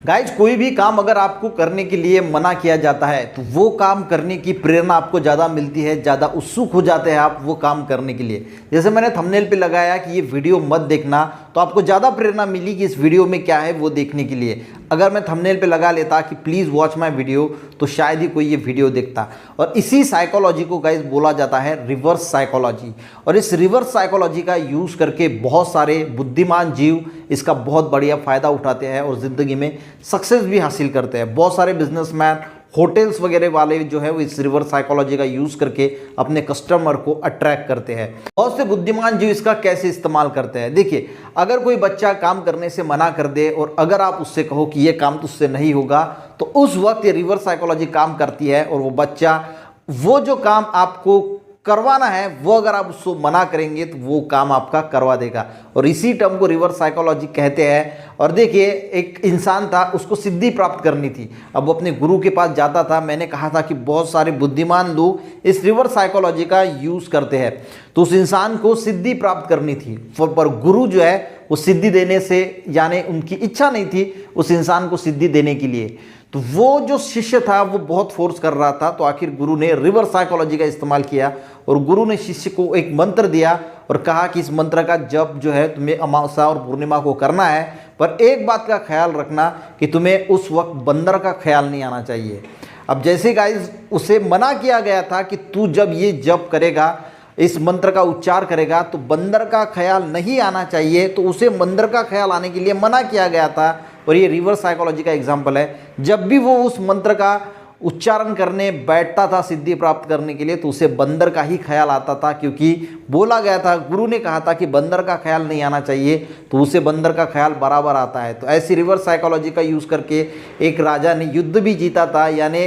Guys, कोई भी काम अगर आपको करने के लिए मना किया जाता है तो वो काम करने की प्रेरणा आपको ज़्यादा मिलती है, ज़्यादा उत्सुक हो जाते हैं आप वो काम करने के लिए। जैसे मैंने थंबनेल पे लगाया कि ये वीडियो मत देखना, तो आपको ज़्यादा प्रेरणा मिली कि इस वीडियो में क्या है वो देखने के लिए। अगर मैं थंबनेल पे लगा लेता कि प्लीज़ वॉच माय वीडियो, तो शायद ही कोई ये वीडियो देखता। और इसी साइकोलॉजी को गाइज बोला जाता है रिवर्स साइकोलॉजी। और इस रिवर्स साइकोलॉजी का यूज़ करके बहुत सारे बुद्धिमान जीव इसका बहुत बढ़िया फ़ायदा उठाते हैं और ज़िंदगी में सक्सेस भी हासिल करते हैं। बहुत सारे बिजनेसमैन, होटल्स वगैरह वाले जो है वो इस रिवर्स साइकोलॉजी का यूज़ करके अपने कस्टमर को अट्रैक्ट करते हैं। बहुत से बुद्धिमान जीव इसका कैसे इस्तेमाल करते हैं, देखिए, अगर कोई बच्चा काम करने से मना कर दे और अगर आप उससे कहो कि ये काम तुझसे नहीं होगा, तो उस वक्त ये रिवर्स साइकोलॉजी काम करती है और वो बच्चा वो जो काम आपको करवाना है वो अगर आप उसको मना करेंगे तो वो काम आपका करवा देगा। और इसी टर्म को रिवर्स साइकोलॉजी कहते हैं। और देखिए, एक इंसान था, उसको सिद्धि प्राप्त करनी थी। अब वो अपने गुरु के पास जाता था। मैंने कहा था कि बहुत सारे बुद्धिमान लोग इस रिवर्स साइकोलॉजी का यूज़ करते हैं। तो उस इंसान को सिद्धि प्राप्त करनी थी, पर गुरु जो है वो सिद्धि देने से, यानी उनकी इच्छा नहीं थी उस इंसान को सिद्धि देने के लिए। तो वो जो शिष्य था वो बहुत फोर्स कर रहा था, तो आखिर गुरु ने रिवर्स साइकोलॉजी का इस्तेमाल किया और गुरु ने शिष्य को एक मंत्र दिया और कहा कि इस मंत्र का जप जो है तुम्हें अमावस्या और पूर्णिमा को करना है, पर एक बात का ख्याल रखना कि तुम्हें उस वक्त बंदर का ख्याल नहीं आना चाहिए। अब जैसे गाइस उसे मना किया गया था कि तू जब ये जप करेगा, इस मंत्र का उच्चार करेगा, तो बंदर का ख्याल नहीं आना चाहिए, तो उसे बंदर का ख्याल आने के लिए मना किया गया था। और ये रिवर्स साइकोलॉजी का एग्जाम्पल है। जब भी वो उस मंत्र का उच्चारण करने बैठता था सिद्धि प्राप्त करने के लिए, तो उसे बंदर का ही ख्याल आता था, क्योंकि बोला गया था, गुरु ने कहा था कि बंदर का ख्याल नहीं आना चाहिए, तो उसे बंदर का ख्याल बराबर आता है। तो ऐसी रिवर्स साइकोलॉजी का यूज़ करके एक राजा ने युद्ध भी जीता था। यानी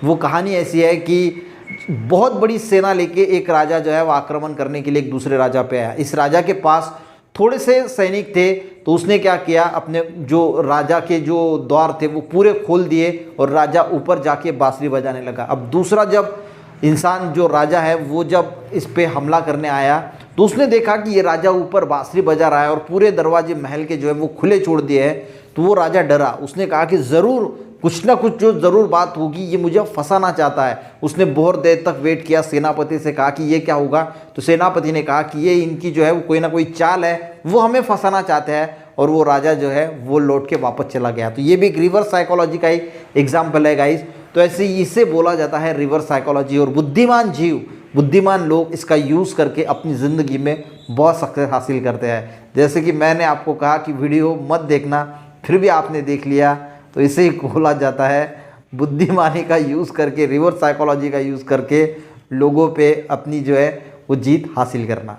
वो कहानी ऐसी है कि बहुत बड़ी सेना लेके एक राजा जो है वो आक्रमण करने के लिए एक दूसरे राजा पे आया। इस राजा के पास थोड़े से सैनिक थे, तो उसने क्या किया, अपने जो राजा के जो द्वार थे वो पूरे खोल दिए और राजा ऊपर जाके बांसुरी बजाने लगा। अब दूसरा जब इंसान जो राजा है वो जब इस पे हमला करने आया, तो उसने देखा कि ये राजा ऊपर बांसुरी बजा रहा है और पूरे दरवाजे महल के जो है वो खुले छोड़ दिए हैं। तो वो राजा डरा। उसने कहा कि ज़रूर कुछ ना कुछ जो ज़रूर बात होगी, ये मुझे फंसाना चाहता है। उसने बहुत देर तक वेट किया, सेनापति से कहा कि ये क्या होगा। तो सेनापति ने कहा कि ये इनकी जो है वो कोई ना कोई चाल है, वो हमें फंसाना चाहते हैं। और वो राजा जो है वो लौट के वापस चला गया। तो ये भी एक रिवर्स साइकोलॉजी का ही एग्जाम्पल है गाइस। तो ऐसे इसे बोला जाता है रिवर्स साइकोलॉजी। और बुद्धिमान जीव, बुद्धिमान लोग इसका यूज़ करके अपनी ज़िंदगी में बहुत सक्सेस हासिल करते हैं। जैसे कि मैंने आपको कहा कि वीडियो मत देखना, फिर भी आपने देख लिया, तो इसे ही बोला जाता है बुद्धिमानी का यूज़ करके, रिवर्स साइकोलॉजी का यूज़ करके लोगों पे अपनी जो है वो जीत हासिल करना।